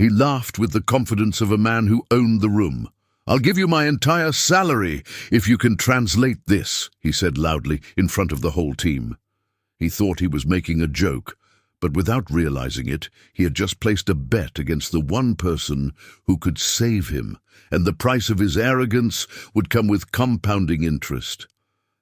He laughed with the confidence of a man who owned the room. "I'll give you my entire salary if you can translate this," he said loudly in front of the whole team. He thought he was making a joke, but without realizing it, he had just placed a bet against the one person who could save him, and the price of his arrogance would come with compounding interest.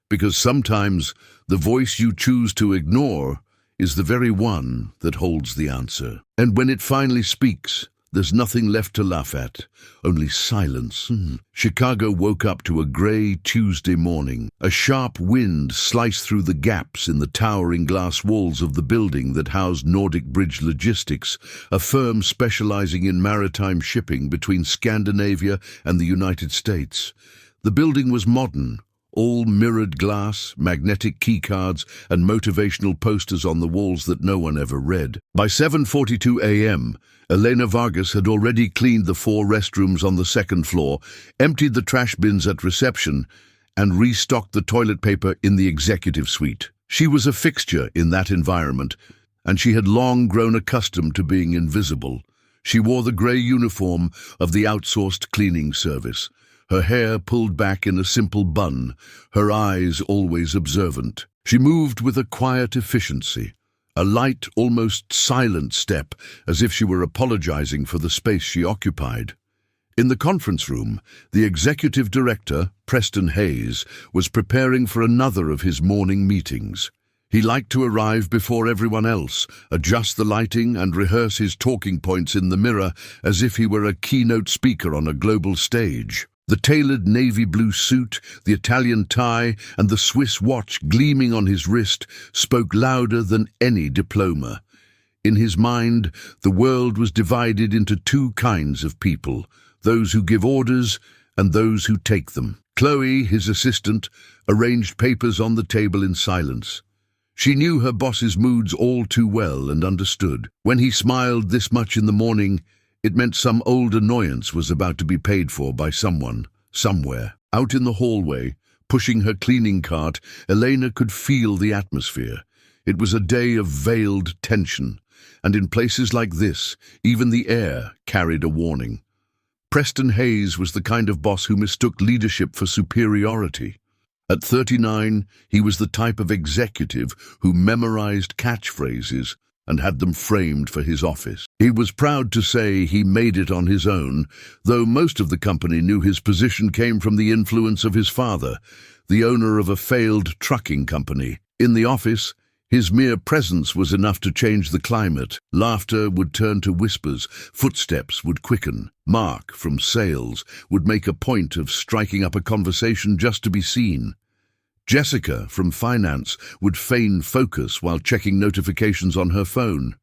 Because sometimes the voice you choose to ignore is the very one that holds the answer. And when it finally speaks, there's nothing left to laugh at, only silence. Chicago woke up to a grey Tuesday morning. A sharp wind sliced through the gaps in the towering glass walls of the building that housed Nordic Bridge Logistics, a firm specializing in maritime shipping between Scandinavia and the United States. The building was modern, all mirrored glass, magnetic keycards, and motivational posters on the walls that no one ever read. By 7:42 a.m., Elena Vargas had already cleaned the 4 restrooms on the second floor, emptied the trash bins at reception, and restocked the toilet paper in the executive suite. She was a fixture in that environment, and she had long grown accustomed to being invisible. She wore the grey uniform of the outsourced cleaning service, her hair pulled back in a simple bun, her eyes always observant. She moved with a quiet efficiency, a light, almost silent step, as if she were apologizing for the space she occupied. In the conference room, the executive director, Preston Hayes, was preparing for another of his morning meetings. He liked to arrive before everyone else, adjust the lighting and rehearse his talking points in the mirror as if he were a keynote speaker on a global stage. The tailored navy blue suit, the Italian tie, and the Swiss watch gleaming on his wrist spoke louder than any diploma. In his mind, the world was divided into 2 kinds of people, those who give orders and those who take them. Chloe, his assistant, arranged papers on the table in silence. She knew her boss's moods all too well and understood. When he smiled this much in the morning, it meant some old annoyance was about to be paid for by someone, somewhere. Out in the hallway, pushing her cleaning cart, Elena could feel the atmosphere. It was a day of veiled tension, and in places like this, even the air carried a warning. Preston Hayes was the kind of boss who mistook leadership for superiority. At 39, he was the type of executive who memorized catchphrases and had them framed for his office. He was proud to say he made it on his own, though most of the company knew his position came from the influence of his father, the owner of a failed trucking company. In the office, his mere presence was enough to change the climate. Laughter would turn to whispers, footsteps would quicken. Mark, from sales, would make a point of striking up a conversation just to be seen. Jessica, from finance, would feign focus while checking notifications on her phone,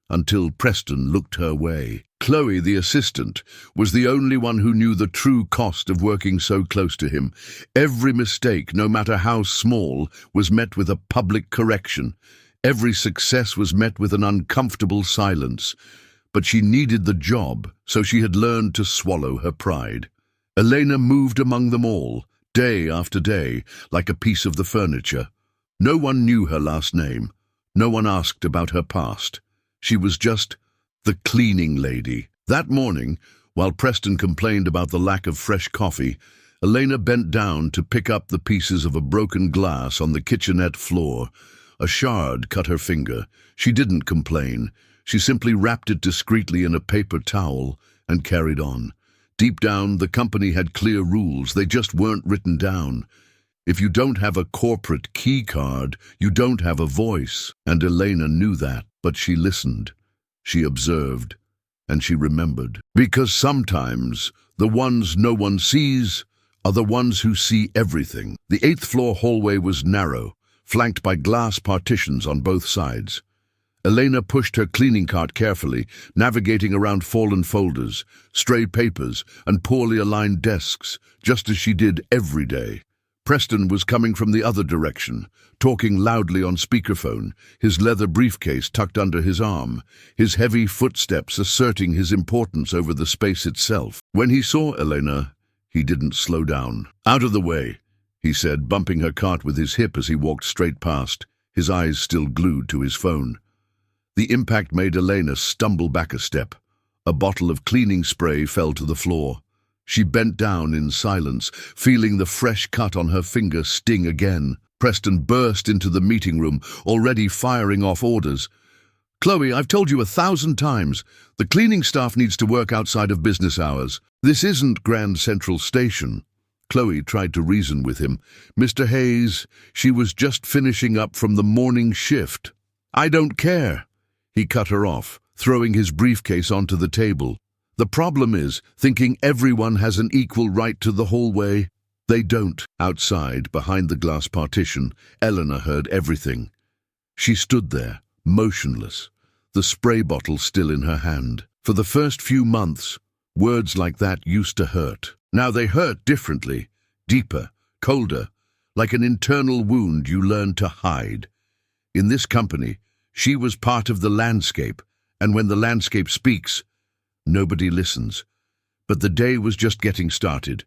until Preston looked her way. Chloe, the assistant, was the only one who knew the true cost of working so close to him. Every mistake, no matter how small, was met with a public correction. Every success was met with an uncomfortable silence. But she needed the job, so she had learned to swallow her pride. Elena moved among them all, day after day, like a piece of the furniture. No one knew her last name. No one asked about her past. She was just the cleaning lady. That morning, while Preston complained about the lack of fresh coffee, Elena bent down to pick up the pieces of a broken glass on the kitchenette floor. A shard cut her finger. She didn't complain. She simply wrapped it discreetly in a paper towel and carried on. Deep down, the company had clear rules. They just weren't written down. If you don't have a corporate key card, you don't have a voice. And Elena knew that, but she listened. She observed, and she remembered. Because sometimes the ones no one sees are the ones who see everything. The 8th floor hallway was narrow, flanked by glass partitions on both sides. Elena pushed her cleaning cart carefully, navigating around fallen folders, stray papers, and poorly aligned desks, just as she did every day. Preston was coming from the other direction, talking loudly on speakerphone, his leather briefcase tucked under his arm, his heavy footsteps asserting his importance over the space itself. When he saw Elena, he didn't slow down. "Out of the way," he said, bumping her cart with his hip as he walked straight past, his eyes still glued to his phone. The impact made Elena stumble back a step. A bottle of cleaning spray fell to the floor. She bent down in silence, feeling the fresh cut on her finger sting again. Preston burst into the meeting room, already firing off orders. "Chloe, I've told you 1,000 times. The cleaning staff needs to work outside of business hours. This isn't Grand Central Station." Chloe tried to reason with him. "Mr. Hayes, she was just finishing up from the morning shift." "I don't care." He cut her off, throwing his briefcase onto the table. "The problem is thinking everyone has an equal right to the hallway. They don't." Outside, behind the glass partition, Eleanor heard everything. She stood there, motionless, the spray bottle still in her hand. For the first few months, words like that used to hurt. Now they hurt differently, deeper, colder, like an internal wound you learn to hide. In this company, she was part of the landscape, and when the landscape speaks, nobody listens. But the day was just getting started,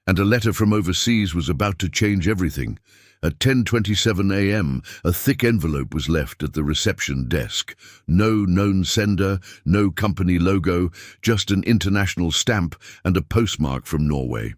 and a letter from overseas was about to change everything. At 10:27 a.m., a thick envelope was left at the reception desk. No known sender, no company logo, just an international stamp and a postmark from Norway.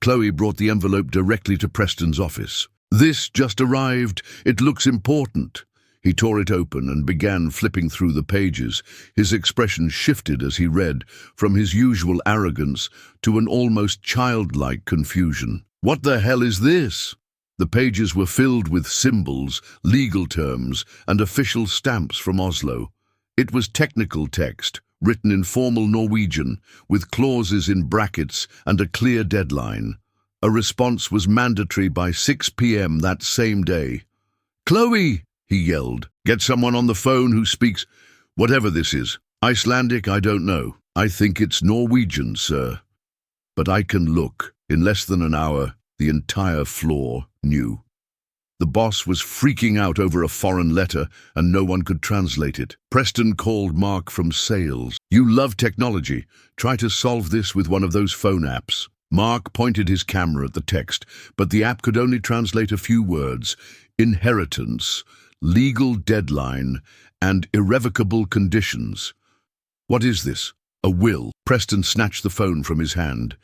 Chloe brought the envelope directly to Preston's office. "This just arrived. It looks important." He tore it open and began flipping through the pages. His expression shifted as he read, from his usual arrogance to an almost childlike confusion. "What the hell is this?" The pages were filled with symbols, legal terms, and official stamps from Oslo. It was technical text, written in formal Norwegian, with clauses in brackets and a clear deadline. A response was mandatory by 6 p.m. that same day. "Chloe!" he yelled. "Get someone on the phone who speaks whatever this is. Icelandic, I don't know. I think it's Norwegian, sir. But I can look." In less than an hour, the entire floor knew. The boss was freaking out over a foreign letter, and no one could translate it. Preston called Mark from sales. "You love technology. Try to solve this with one of those phone apps." Mark pointed his camera at the text, but the app could only translate a few words: inheritance, legal deadline, and irrevocable conditions. "What is this? A will?" Preston snatched the phone from his hand.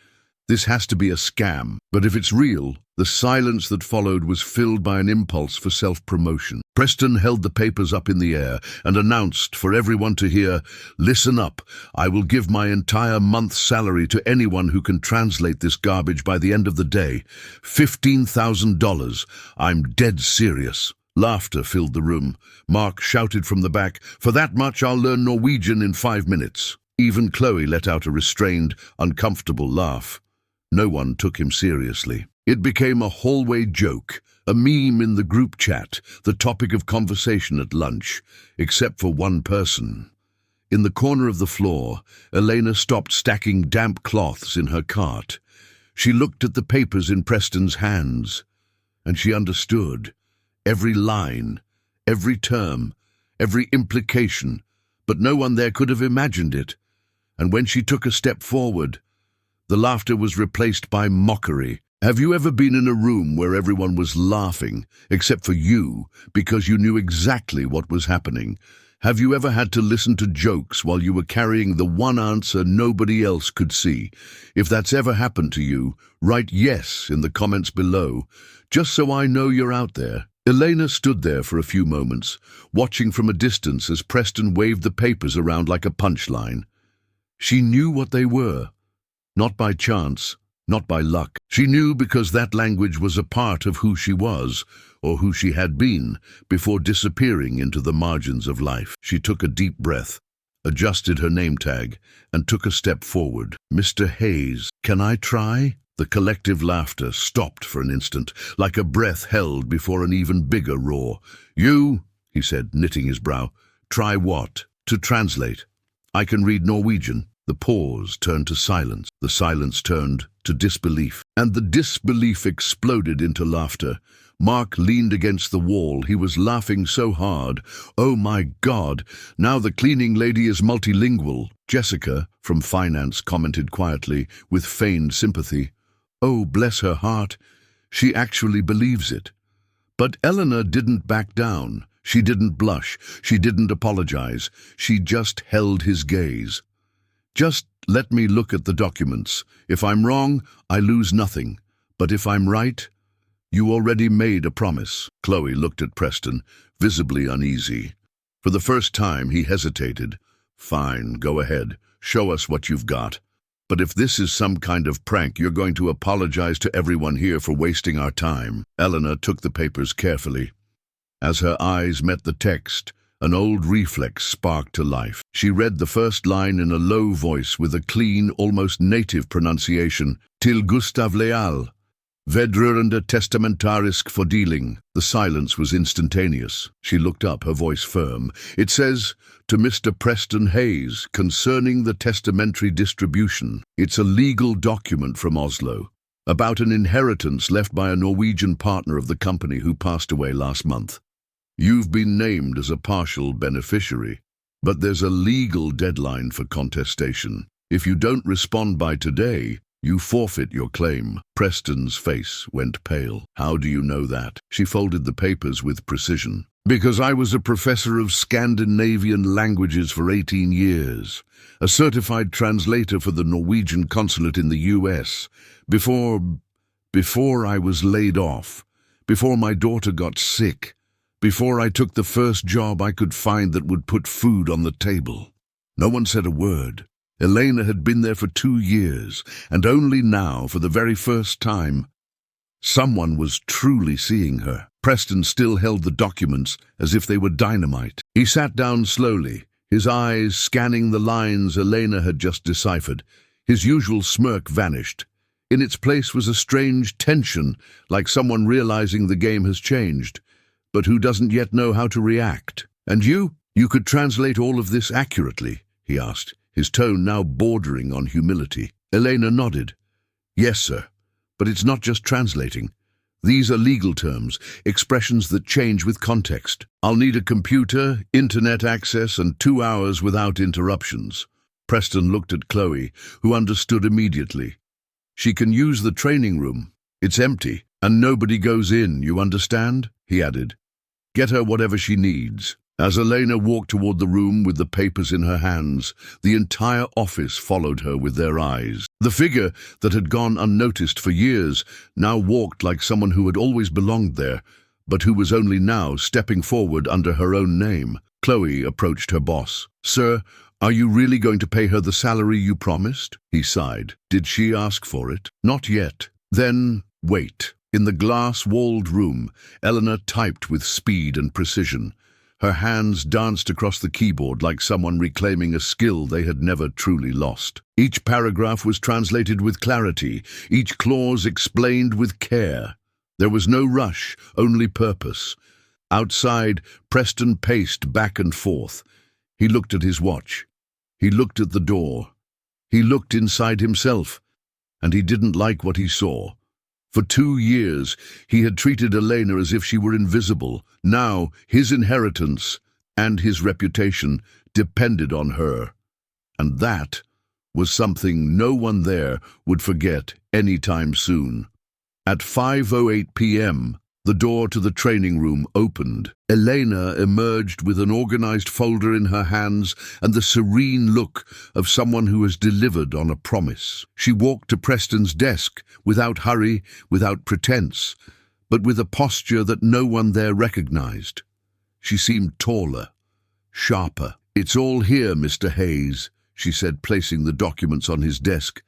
"This has to be a scam. But if it's real..." The silence that followed was filled by an impulse for self-promotion. Preston held the papers up in the air and announced for everyone to hear, "Listen up. I will give my entire month's salary to anyone who can translate this garbage by the end of the day. $15,000. I'm dead serious." Laughter filled the room. Mark shouted from the back, "For that much I'll learn Norwegian in 5 minutes." Even Chloe let out a restrained, uncomfortable laugh. No one took him seriously. It became a hallway joke, a meme in the group chat, the topic of conversation at lunch, except for one person. In the corner of the floor, Elena stopped stacking damp cloths in her cart. She looked at the papers in Preston's hands, and she understood. Every line, every term, every implication, but no one there could have imagined it. And when she took a step forward, the laughter was replaced by mockery. Have you ever been in a room where everyone was laughing, except for you, because you knew exactly what was happening? Have you ever had to listen to jokes while you were carrying the one answer nobody else could see? If that's ever happened to you, write yes in the comments below, just so I know you're out there. Elena stood there for a few moments, watching from a distance as Preston waved the papers around like a punchline. She knew what they were. Not by chance, not by luck. She knew because that language was a part of who she was, or who she had been, before disappearing into the margins of life. She took a deep breath, adjusted her name tag, and took a step forward. "Mr. Hayes, can I try?" The collective laughter stopped for an instant, like a breath held before an even bigger roar. "You," he said, knitting his brow. "Try what?" "To translate. I can read Norwegian." The pause turned to silence. The silence turned to disbelief. And the disbelief exploded into laughter. Mark leaned against the wall. He was laughing so hard. "Oh my God, now the cleaning lady is multilingual." Jessica, from finance, commented quietly, with feigned sympathy. "Oh, bless her heart. She actually believes it." But Eleanor didn't back down. She didn't blush. She didn't apologize. She just held his gaze. Just let me look at the documents. If I'm wrong, I lose nothing. But if I'm right, you already made a promise. Chloe looked at Preston, visibly uneasy. For the first time, he hesitated. Fine, go ahead. Show us what you've got. But if this is some kind of prank, you're going to apologize to everyone here for wasting our time. Eleanor took the papers carefully. As her eyes met the text, an old reflex sparked to life. She read the first line in a low voice with a clean, almost native pronunciation. Till Gustav Leal. Vedrörande testamentarisk fördelning. The silence was instantaneous. She looked up, her voice firm. It says, to Mr. Preston Hayes, concerning the testamentary distribution. It's a legal document from Oslo, about an inheritance left by a Norwegian partner of the company who passed away last month. You've been named as a partial beneficiary, but there's a legal deadline for contestation. If you don't respond by today, you forfeit your claim. Preston's face went pale. How do you know that? She folded the papers with precision. Because I was a professor of Scandinavian languages for 18 years, a certified translator for the Norwegian consulate in the US, before I was laid off, before my daughter got sick, before I took the first job I could find that would put food on the table. No one said a word. Elena had been there for 2 years, and only now, for the very first time, someone was truly seeing her. Preston still held the documents as if they were dynamite. He sat down slowly, his eyes scanning the lines Elena had just deciphered. His usual smirk vanished. In its place was a strange tension, like someone realizing the game has changed, but who doesn't yet know how to react. And you could translate all of this accurately, he asked, his tone now bordering on humility. Elena nodded. Yes, sir, but it's not just translating. These are legal terms, expressions that change with context. I'll need a computer, internet access, and 2 hours without interruptions. Preston looked at Chloe, who understood immediately. She can use the training room. It's empty, and nobody goes in, you understand? He added. Get her whatever she needs. As Elena walked toward the room with the papers in her hands, the entire office followed her with their eyes. The figure that had gone unnoticed for years now walked like someone who had always belonged there, but who was only now stepping forward under her own name. Chloe approached her boss. Sir, are you really going to pay her the salary you promised? He sighed. Did she ask for it? Not yet. Then, wait. In the glass-walled room, Eleanor typed with speed and precision. Her hands danced across the keyboard like someone reclaiming a skill they had never truly lost. Each paragraph was translated with clarity, each clause explained with care. There was no rush, only purpose. Outside, Preston paced back and forth. He looked at his watch. He looked at the door. He looked inside himself, and he didn't like what he saw. For 2 years, he had treated Elena as if she were invisible. Now, his inheritance and his reputation depended on her. And that was something no one there would forget any time soon. At 5:08 p.m., the door to the training room opened. Elena emerged with an organized folder in her hands and the serene look of someone who has delivered on a promise. She walked to Preston's desk, without hurry, without pretense, but with a posture that no one there recognized. She seemed taller, sharper. It's all here, Mr. Hayes, she said, placing the documents on his desk.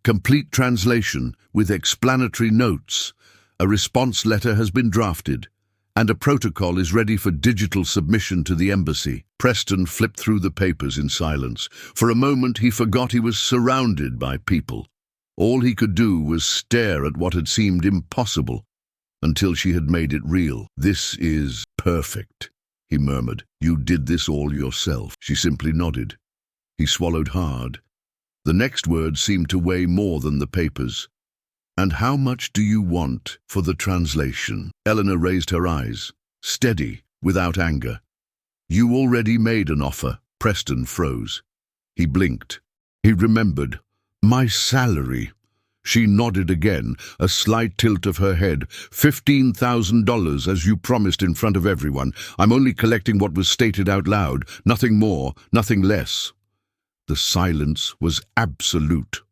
Complete translation with explanatory notes. A response letter has been drafted, and a protocol is ready for digital submission to the embassy. Preston flipped through the papers in silence. For a moment he forgot he was surrounded by people. All he could do was stare at what had seemed impossible, until she had made it real. This is perfect, he murmured. You did this all yourself. She simply nodded. He swallowed hard. The next word seemed to weigh more than the papers. And how much do you want for the translation? Eleanor raised her eyes, steady, without anger. You already made an offer. Preston froze. He blinked. He remembered. My salary. She nodded again, a slight tilt of her head. $15,000, as you promised in front of everyone. I'm only collecting what was stated out loud. Nothing more, nothing less. The silence was absolute.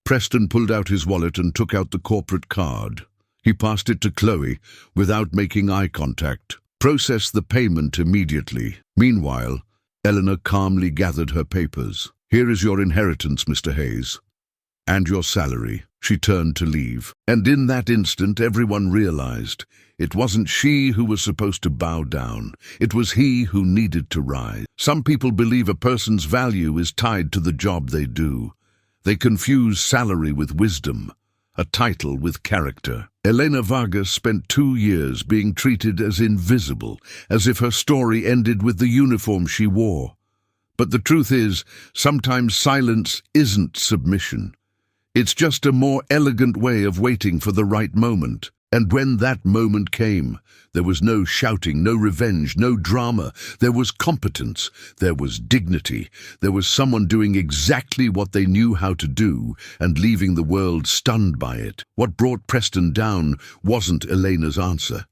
Preston pulled out his wallet and took out the corporate card. He passed it to Chloe without making eye contact. Process the payment immediately. Meanwhile, Eleanor calmly gathered her papers. Here is your inheritance, Mr. Hayes. And your salary. She turned to leave. And in that instant, everyone realized it wasn't she who was supposed to bow down. It was he who needed to rise. Some people believe a person's value is tied to the job they do. They confuse salary with wisdom, a title with character. Elena Vargas spent 2 years being treated as invisible, as if her story ended with the uniform she wore. But the truth is, sometimes silence isn't submission. It's just a more elegant way of waiting for the right moment. And when that moment came, there was no shouting, no revenge, no drama. There was competence, there was dignity, there was someone doing exactly what they knew how to do and leaving the world stunned by it. What brought Preston down wasn't Elena's answer.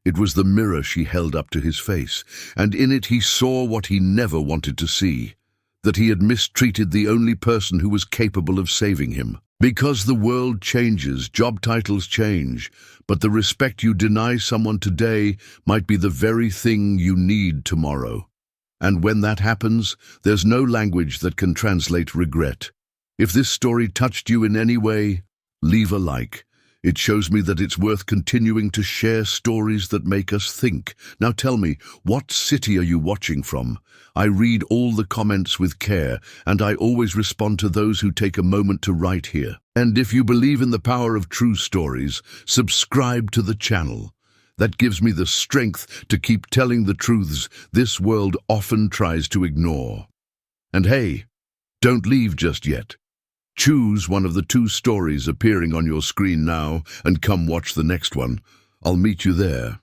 It was the mirror she held up to his face, and in it he saw what he never wanted to see, that he had mistreated the only person who was capable of saving him. Because the world changes, job titles change, but the respect you deny someone today might be the very thing you need tomorrow. And when that happens, there's no language that can translate regret. If this story touched you in any way, leave a like. It shows me that it's worth continuing to share stories that make us think. Now tell me, what city are you watching from? I read all the comments with care, and I always respond to those who take a moment to write here. And if you believe in the power of true stories, subscribe to the channel. That gives me the strength to keep telling the truths this world often tries to ignore. And hey, don't leave just yet. Choose one of the 2 stories appearing on your screen now and come watch the next one. I'll meet you there.